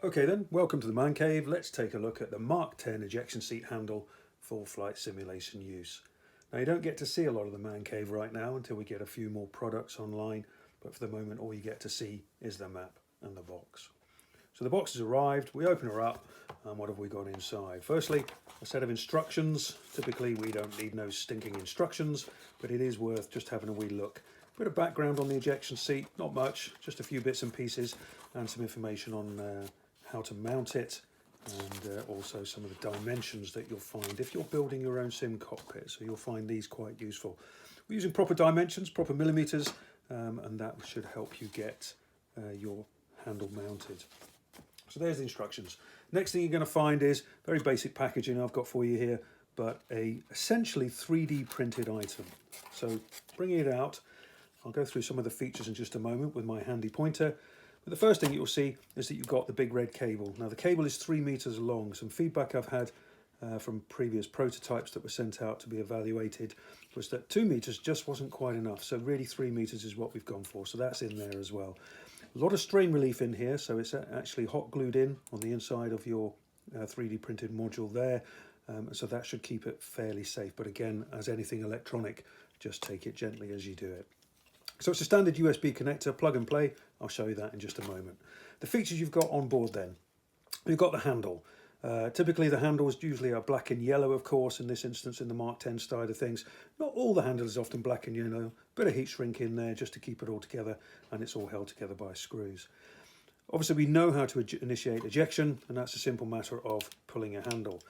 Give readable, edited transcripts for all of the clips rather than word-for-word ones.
Okay then, welcome to the Man Cave. Let's take a look at the Mk10 ejection seat handle for flight simulation use. Now you don't get to see a lot of the Man Cave right now until we get a few more products online, but for the moment all you get to see is the map and the box. So the box has arrived, we open her up, and what have we got inside? Firstly, a set of instructions. Typically we don't need no stinking instructions, but it is worth just having a wee look. Bit of background on the ejection seat, not much, just a few bits and pieces, and some information on how to mount it, and also some of the dimensions that you'll find if you're building your own sim cockpit. So you'll find these quite useful. We're using proper dimensions, proper millimeters, and that should help you get your handle mounted. So there's the instructions. Next thing you're going to find is very basic packaging I've got for you here, but a essentially 3D printed item. So bringing it out, I'll go through some of the features in just a moment with my handy pointer. But the first thing you'll see is that you've got the big red cable. Now the cable is 3 meters long. Some feedback I've had from previous prototypes that were sent out to be evaluated was that 2 meters just wasn't quite enough. So really 3 meters is what we've gone for. So that's in there as well. A lot of strain relief in here. So it's actually hot glued in on the inside of your 3D printed module there. So that should keep it fairly safe. But again, as anything electronic, just take it gently as you do it. So it's a standard USB connector, plug and play. I'll show you that in just a moment. The features you've got on board then. You've got the handle. Typically the handle is usually a black and yellow, of course, in this instance in the Mk10 style of things. Not all the handle is often black and yellow. Bit of heat shrink in there just to keep it all together, and it's all held together by screws. Obviously we know how to initiate ejection, and that's a simple matter of pulling a handle.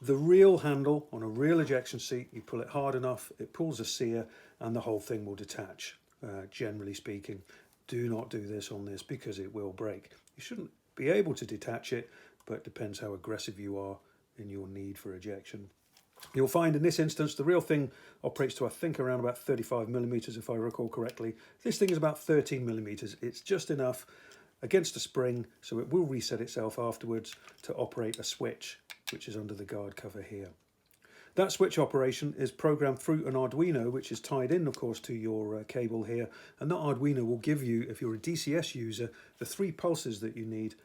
The real handle on a real ejection seat, you pull it hard enough, it pulls a sear, and the whole thing will detach. Generally speaking, do not do this on this because it will break. You shouldn't be able to detach it, but it depends how aggressive you are in your need for ejection. You'll find in this instance the real thing operates to I think around about 35 millimeters if I recall correctly. This thing is about 13 millimeters. It's just enough against a spring so it will reset itself afterwards to operate a switch which is under the guard cover here. That switch operation is programmed through an Arduino, which is tied in, of course, to your cable here. And that Arduino will give you, if you're a DCS user, the 3 pulses that you need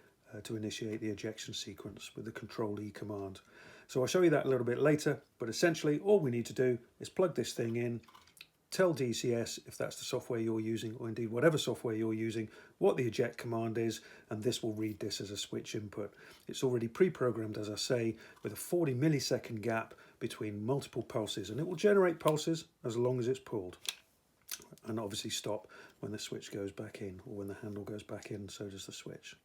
to initiate the ejection sequence with the Control E command. So I'll show you that a little bit later, but essentially all we need to do is plug this thing in, tell DCS, if that's the software you're using, or indeed whatever software you're using, what the eject command is, and this will read this as a switch input. It's already pre-programmed, as I say, with a 40 millisecond gap between multiple pulses, and it will generate pulses as long as it's pulled, and obviously stop when the switch goes back in, or when the handle goes back in, so does the switch.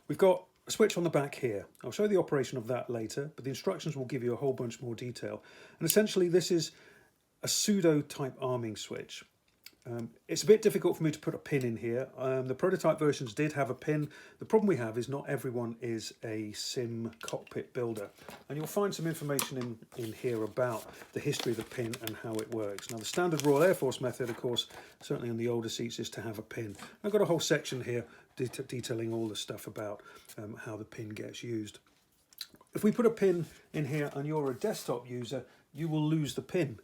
We've got a switch on the back here. I'll show you the operation of that later, but the instructions will give you a whole bunch more detail. And essentially this is a pseudo type arming switch. It's a bit difficult for me to put a pin in here. The prototype versions did have a pin. The problem we have is not everyone is a sim cockpit builder, and you'll find some information in here about the history of the pin and how it works. Now the standard Royal Air Force method, of course, certainly on the older seats, is to have a pin. I've got a whole section here detailing all the stuff about how the pin gets used. If we put a pin in here and you're a desktop user, you will lose the pin.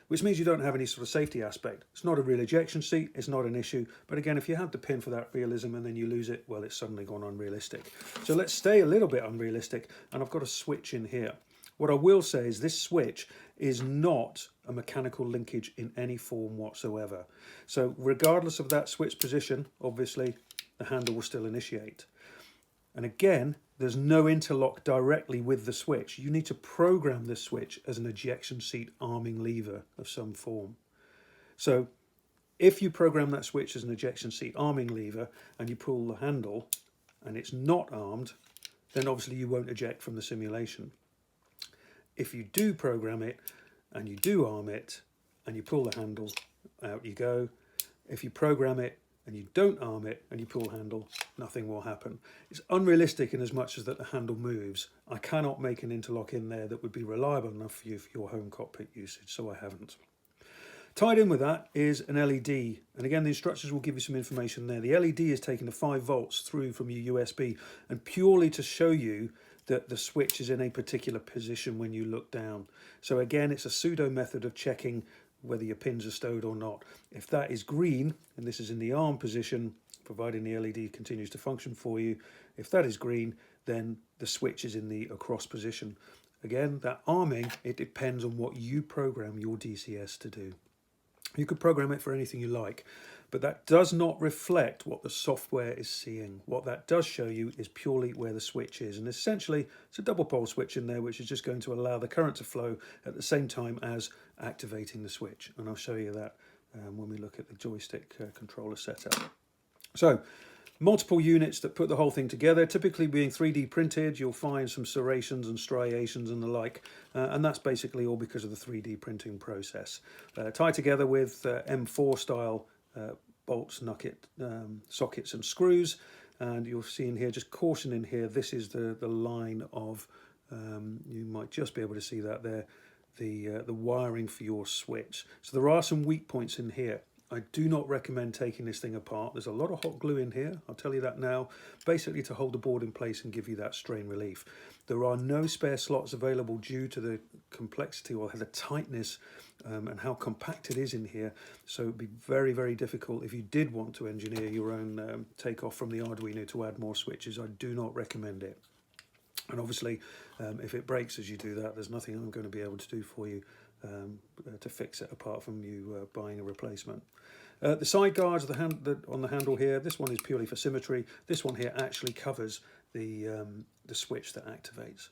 Which means you don't have any sort of safety aspect. It's not a real ejection seat, it's not an issue, but again, if you have the pin for that realism and then you lose it, well, it's suddenly gone unrealistic. So let's stay a little bit unrealistic, and I've got a switch in here. What I will say is this switch is not a mechanical linkage in any form whatsoever. So regardless of that switch position, obviously the handle will still initiate. And again, there's no interlock directly with the switch. You need to program this switch as an ejection seat arming lever of some form. So if you program that switch as an ejection seat arming lever and you pull the handle and it's not armed, then obviously you won't eject from the simulation. If you do program it and you do arm it and you pull the handle, out you go. If you program it and you don't arm it and you pull handle, nothing will happen. It's unrealistic in as much as that the handle moves. I cannot make an interlock in there that would be reliable enough for you for your home cockpit usage, so I haven't. Tied in with that is an LED, and again the instructions will give you some information there. The LED is taking the 5 volts through from your USB, and purely to show you that the switch is in a particular position when you look down. So again, it's a pseudo method of checking whether your pins are stowed or not. If that is green, and this is in the arm position, providing the LED continues to function for you. If that is green, then the switch is in the across position. Again, that arming, it depends on what you program your DCS to do. You could program it for anything you like, but that does not reflect what the software is seeing. What that does show you is purely where the switch is. And essentially, it's a double pole switch in there, which is just going to allow the current to flow at the same time as activating the switch. And I'll show you that when we look at the joystick controller setup. So, multiple units that put the whole thing together, typically being 3D printed. You'll find some serrations and striations and the like, and that's basically all because of the 3D printing process. Tied together with M4 style bolts, sockets and screws, and you'll see in here, just caution in here, this is the line of, you might just be able to see that there, the wiring for your switch. So there are some weak points in here. I do not recommend taking this thing apart. There's a lot of hot glue in here, I'll tell you that now, basically to hold the board in place and give you that strain relief. There are no spare slots available due to the complexity or the tightness and how compact it is in here. So it'd be very, very difficult if you did want to engineer your own takeoff from the Arduino to add more switches. I do not recommend it. And obviously, if it breaks as you do that, there's nothing I'm going to be able to do for you to fix it apart from you buying a replacement. The side guards on the handle here, this one is purely for symmetry. This one here actually covers the switch that activates.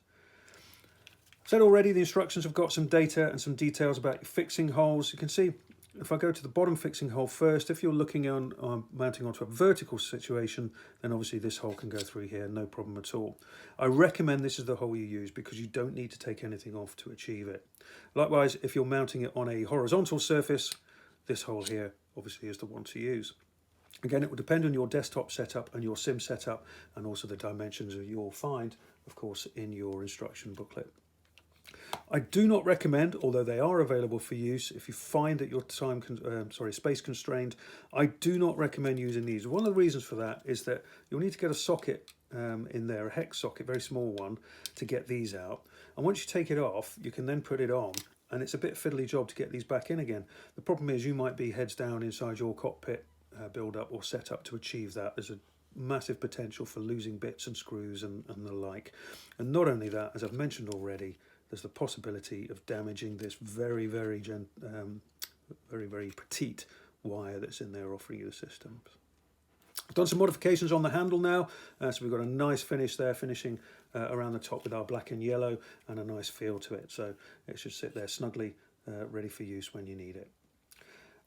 I've said already the instructions have got some data and some details about your fixing holes. You can see if I go to the bottom fixing hole first, if you're looking on mounting onto a vertical situation, then obviously this hole can go through here, no problem at all. I recommend this is the hole you use because you don't need to take anything off to achieve it. Likewise, if you're mounting it on a horizontal surface, this hole here obviously is the one to use. Again, it will depend on your desktop setup and your sim setup, and also the dimensions that you'll find, of course, in your instruction booklet. I do not recommend, although they are available for use, if you find that you're space constrained, I do not recommend using these. One of the reasons for that is that you'll need to get a socket in there, a hex socket, very small one, to get these out. And once you take it off, you can then put it on, and it's a bit fiddly job to get these back in again. The problem is you might be heads down inside your cockpit build up or set up to achieve that. There's a massive potential for losing bits and screws and the like. And not only that, as I've mentioned already, there's the possibility of damaging this very, very petite wire that's in there offering you the system. I've done some modifications on the handle now, so we've got a nice finish there, finishing around the top with our black and yellow, and a nice feel to it. So it should sit there snugly, ready for use when you need it.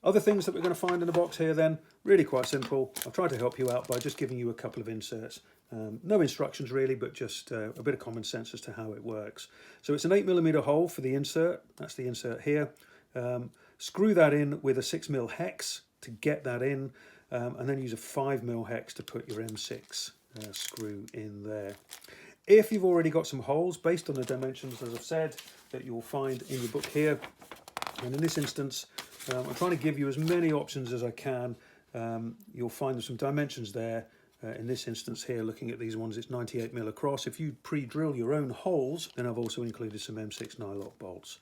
Other things that we're going to find in the box here then, really quite simple. I've tried to help you out by just giving you a couple of inserts. No instructions really, but just a bit of common sense as to how it works. So it's an 8mm hole for the insert, that's the insert here. Screw that in with a 6mm hex to get that in, and then use a 5mm hex to put your M6 screw in there. If you've already got some holes based on the dimensions, as I've said, that you'll find in your book here, and in this instance, I'm trying to give you as many options as I can. You'll find some dimensions there. In this instance here, looking at these ones, it's 98mm across. If you pre-drill your own holes, then I've also included some M6 nylock bolts,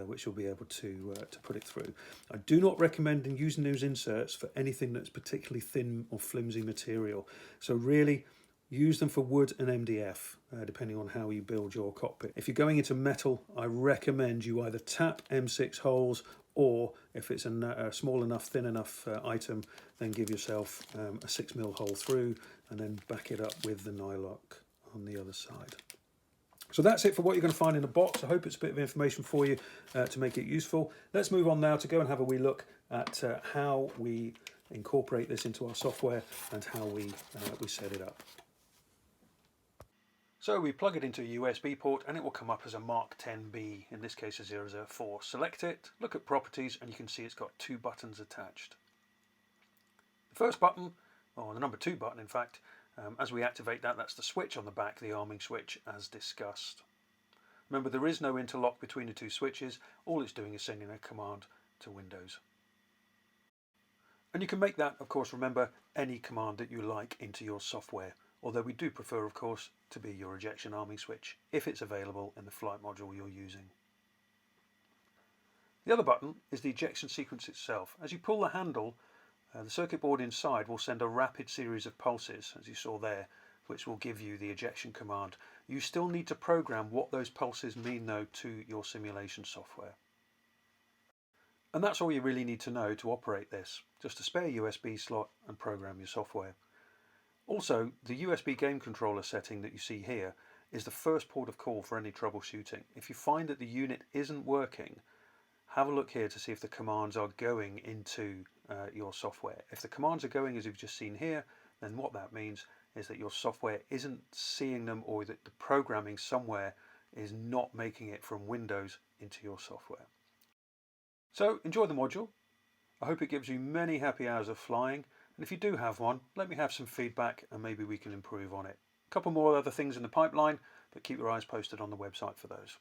which you'll be able to put it through. I do not recommend using those inserts for anything that's particularly thin or flimsy material. So really, use them for wood and MDF, depending on how you build your cockpit. If you're going into metal, I recommend you either tap M6 holes, or if it's a small enough, thin enough item, then give yourself a 6mm hole through and then back it up with the nylock on the other side. So that's it for what you're going to find in the box. I hope it's a bit of information for you to make it useful. Let's move on now to go and have a wee look at how we incorporate this into our software and how we set it up. So we plug it into a USB port and it will come up as a Mk10B, in this case a 004. Select it, look at properties, and you can see it's got two buttons attached. The first button, or the number 2 button in fact, as we activate that, that's the switch on the back, the arming switch as discussed. Remember, there is no interlock between the two switches. All it's doing is sending a command to Windows. And you can make that, of course, remember, any command that you like into your software. Although we do prefer, of course, to be your ejection arming switch if it's available in the flight module you're using. The other button is the ejection sequence itself. As you pull the handle The circuit board inside will send a rapid series of pulses, as you saw there, which will give you the ejection command. You still need to program what those pulses mean though to your simulation software. And that's all you really need to know to operate this, just a spare USB slot and program your software. Also, the USB game controller setting that you see here is the first port of call for any troubleshooting. If you find that the unit isn't working, have a look here to see if the commands are going into your software. If the commands are going as you've just seen here, then what that means is that your software isn't seeing them, or that the programming somewhere is not making it from Windows into your software. So enjoy the module. I hope it gives you many happy hours of flying, and if you do have one, let me have some feedback and maybe we can improve on it. A couple more other things in the pipeline, but keep your eyes posted on the website for those.